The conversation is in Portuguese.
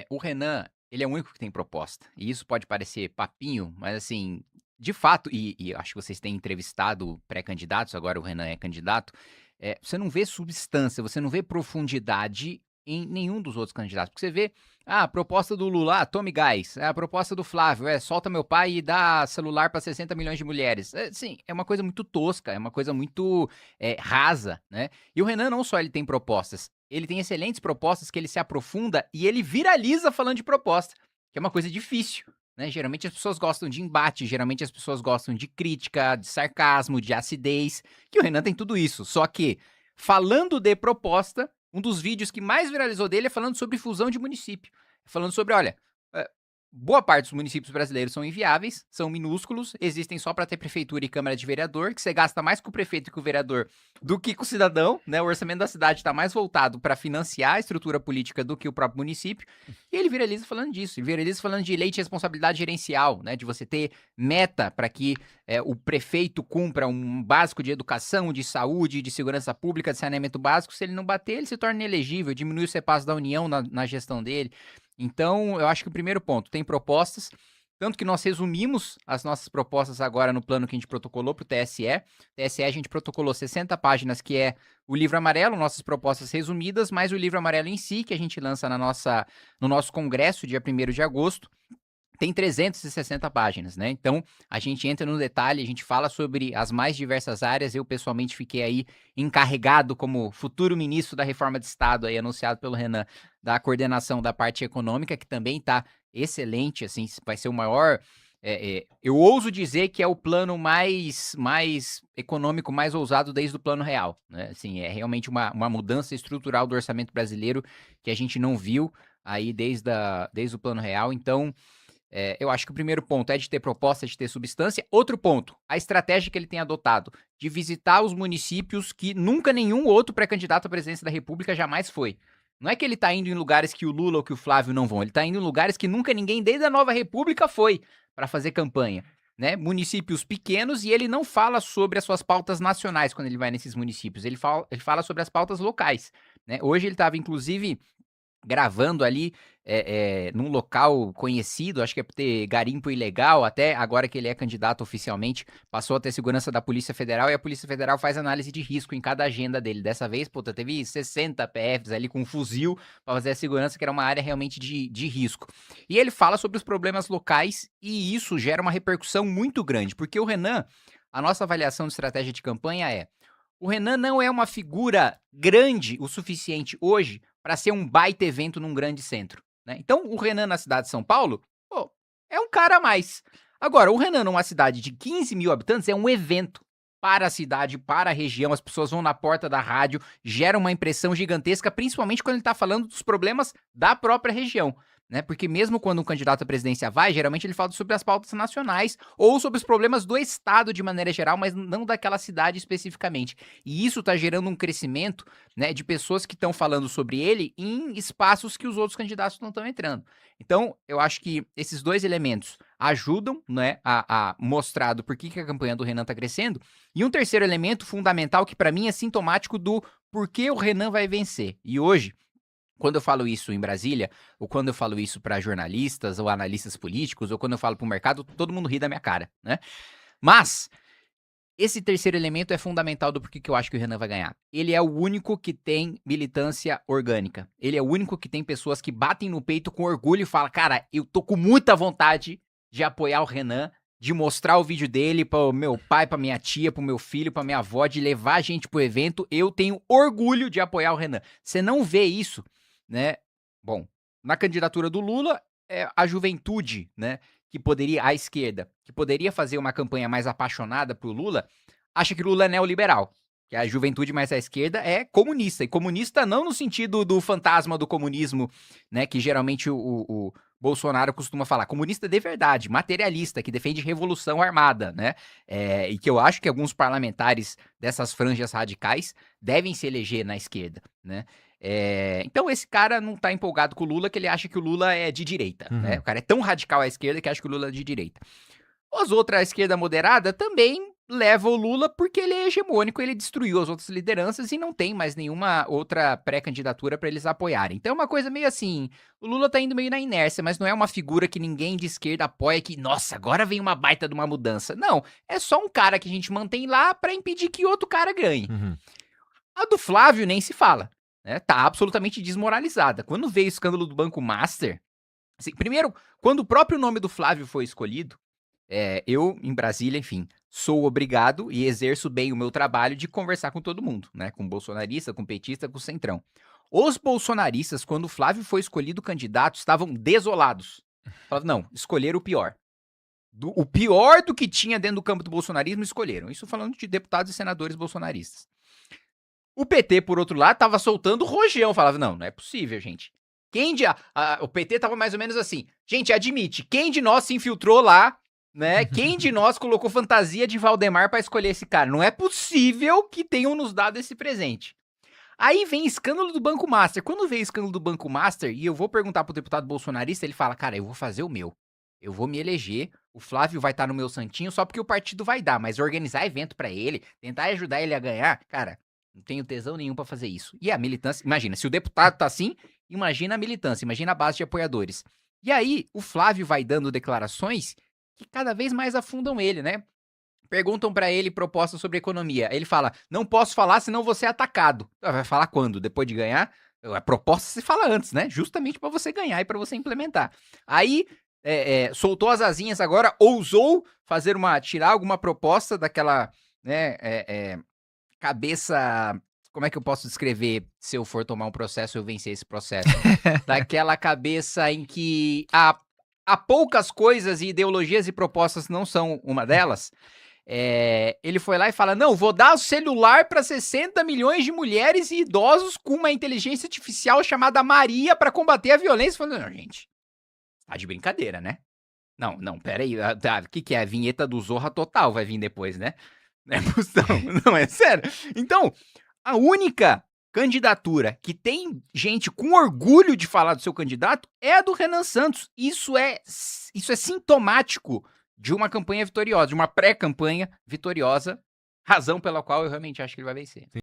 o Renan, ele é o único que tem proposta. E isso pode parecer papinho, mas assim, de fato, e acho que vocês têm entrevistado pré-candidatos, agora o Renan é candidato, você não vê substância, você não vê profundidade em nenhum dos outros candidatos. Porque você vê, a proposta do Lula, tome gás. A proposta do Flávio, solta meu pai e dá celular para 60 milhões de mulheres. Sim, é uma coisa muito tosca, é uma coisa muito rasa, né? E o Renan não só ele tem propostas, ele tem excelentes propostas que ele se aprofunda e ele viraliza falando de proposta, que é uma coisa difícil, né? Geralmente as pessoas gostam de embate, geralmente as pessoas gostam de crítica, de sarcasmo, de acidez, que o Renan tem tudo isso. Só que, falando de proposta, um dos vídeos que mais viralizou dele é falando sobre fusão de município. Falando sobre, olha, boa parte dos municípios brasileiros são inviáveis, são minúsculos, existem só para ter prefeitura e câmara de vereador, que você gasta mais com o prefeito e com o vereador do que com o cidadão, né? O orçamento da cidade está mais voltado para financiar a estrutura política do que o próprio município. E ele viraliza falando disso, ele viraliza falando de lei de responsabilidade gerencial, né? De você ter meta para que o prefeito cumpra um básico de educação, de saúde, de segurança pública, de saneamento básico. Se ele não bater, ele se torna inelegível, diminui o CEPAS da União na gestão dele. Então, eu acho que o primeiro ponto, tem propostas, tanto que nós resumimos as nossas propostas agora no plano que a gente protocolou para o TSE. TSE a gente protocolou 60 páginas, que é o livro amarelo, nossas propostas resumidas, mais o livro amarelo em si, que a gente lança no nosso congresso, dia 1º de agosto. Tem 360 páginas, né? Então, a gente entra no detalhe, a gente fala sobre as mais diversas áreas. Eu, pessoalmente, fiquei aí encarregado como futuro ministro da Reforma de Estado, aí, anunciado pelo Renan, da coordenação da parte econômica, que também está excelente, assim, vai ser o maior... eu ouso dizer que é o plano mais econômico, mais ousado desde o Plano Real, né? Assim, é realmente uma mudança estrutural do orçamento brasileiro que a gente não viu aí desde o Plano Real. Então, eu acho que o primeiro ponto é de ter proposta, de ter substância. Outro ponto, a estratégia que ele tem adotado de visitar os municípios que nunca nenhum outro pré-candidato à presidência da República jamais foi. Não é que ele tá indo em lugares que o Lula ou que o Flávio não vão, ele tá indo em lugares que nunca ninguém desde a Nova República foi para fazer campanha, né? Municípios pequenos, e ele não fala sobre as suas pautas nacionais quando ele vai nesses municípios, ele fala sobre as pautas locais, né? Hoje ele estava, inclusive, gravando ali num local conhecido, acho que é por ter garimpo ilegal, até agora que ele é candidato oficialmente, passou a ter segurança da Polícia Federal, e a Polícia Federal faz análise de risco em cada agenda dele. Dessa vez, puta, teve 60 PFs ali com um fuzil para fazer a segurança, que era uma área realmente de risco. E ele fala sobre os problemas locais, e isso gera uma repercussão muito grande, porque o Renan, a nossa avaliação de estratégia de campanha o Renan não é uma figura grande o suficiente hoje para ser um baita evento num grande centro, né? Então, o Renan na cidade de São Paulo, pô, é um cara a mais. Agora, o Renan numa cidade de 15 mil habitantes é um evento para a cidade, para a região. As pessoas vão na porta da rádio, gera uma impressão gigantesca, principalmente quando ele está falando dos problemas da própria região, né? Porque mesmo quando um candidato à presidência vai, geralmente ele fala sobre as pautas nacionais ou sobre os problemas do estado de maneira geral, mas não daquela cidade especificamente. E isso está gerando um crescimento, né, de pessoas que estão falando sobre ele em espaços que os outros candidatos não estão entrando. Então, eu acho que esses dois elementos ajudam, né, a mostrar do porquê que a campanha do Renan está crescendo. E um terceiro elemento fundamental que para mim é sintomático do porquê o Renan vai vencer. E hoje, quando eu falo isso em Brasília, ou quando eu falo isso para jornalistas ou analistas políticos, ou quando eu falo para o mercado, todo mundo ri da minha cara, né? Mas esse terceiro elemento é fundamental do porquê que eu acho que o Renan vai ganhar. Ele é o único que tem militância orgânica. Ele é o único que tem pessoas que batem no peito com orgulho e falam, cara, eu tô com muita vontade de apoiar o Renan, de mostrar o vídeo dele pro meu pai, pra minha tia, pro meu filho, pra minha avó, de levar a gente pro evento. Eu tenho orgulho de apoiar o Renan. Você não vê isso, né? Bom, na candidatura do Lula, a juventude, né, a esquerda, que poderia fazer uma campanha mais apaixonada pro Lula, acha que o Lula é neoliberal. Que a juventude mais à esquerda é comunista. E comunista não no sentido do fantasma do comunismo, né, que geralmente o Bolsonaro costuma falar. Comunista de verdade, materialista, que defende revolução armada, né? E que eu acho que alguns parlamentares dessas franjas radicais devem se eleger na esquerda, né? Então esse cara não tá empolgado com o Lula, que ele acha que o Lula é de direita, né? O cara é tão radical à esquerda que acha que o Lula é de direita. As outras, a esquerda moderada, também leva o Lula porque ele é hegemônico, ele destruiu as outras lideranças e não tem mais nenhuma outra pré-candidatura para eles apoiarem. Então é uma coisa meio assim, o Lula tá indo meio na inércia, mas não é uma figura que ninguém de esquerda apoia que, nossa, agora vem uma baita de uma mudança. Não, é só um cara que a gente mantém lá para impedir que outro cara ganhe. Uhum. A do Flávio nem se fala, né? Tá absolutamente desmoralizada. Quando veio o escândalo do Banco Master, assim, primeiro, quando o próprio nome do Flávio foi escolhido, eu, em Brasília, enfim, sou obrigado e exerço bem o meu trabalho de conversar com todo mundo, né? Com bolsonarista, com petista, com centrão. Os bolsonaristas, quando o Flávio foi escolhido candidato, estavam desolados. Falavam, não, escolheram o pior. O pior do que tinha dentro do campo do bolsonarismo, escolheram. Isso falando de deputados e senadores bolsonaristas. O PT, por outro lado, tava soltando o rojão. Falava, não, não é possível, gente. O PT tava mais ou menos assim. Gente, admite, quem de nós se infiltrou lá, né? Quem de nós colocou fantasia de Valdemar pra escolher esse cara? Não é possível que tenham nos dado esse presente. Aí vem escândalo do Banco Master. Quando vem escândalo do Banco Master, e eu vou perguntar pro deputado bolsonarista, ele fala, cara, eu vou fazer o meu. Eu vou me eleger, o Flávio vai estar no meu santinho só porque o partido vai dar, mas organizar evento pra ele, tentar ajudar ele a ganhar, cara, não tenho tesão nenhum pra fazer isso. E a militância, imagina, se o deputado tá assim, imagina a militância, imagina a base de apoiadores. E aí, o Flávio vai dando declarações que cada vez mais afundam ele, né? Perguntam pra ele propostas sobre economia. Ele fala, não posso falar senão vou ser atacado. Vai falar quando? Depois de ganhar? A proposta se fala antes, né? Justamente pra você ganhar e pra você implementar. Aí, soltou as asinhas agora, ousou tirar alguma proposta daquela, né, cabeça, como é que eu posso descrever se eu for tomar um processo e eu vencer esse processo? Daquela cabeça em que há poucas coisas e ideologias e propostas não são uma delas. Ele foi lá e fala, não, vou dar o celular para 60 milhões de mulheres e idosos com uma inteligência artificial chamada Maria para combater a violência. Falando, não, gente, tá de brincadeira, né? Não, pera aí, o que é? A vinheta do Zorra Total vai vir depois, né? Não, é sério. Então, a única candidatura que tem gente com orgulho de falar do seu candidato é a do Renan Santos. Isso é sintomático de uma campanha vitoriosa, de uma pré-campanha vitoriosa, razão pela qual eu realmente acho que ele vai vencer.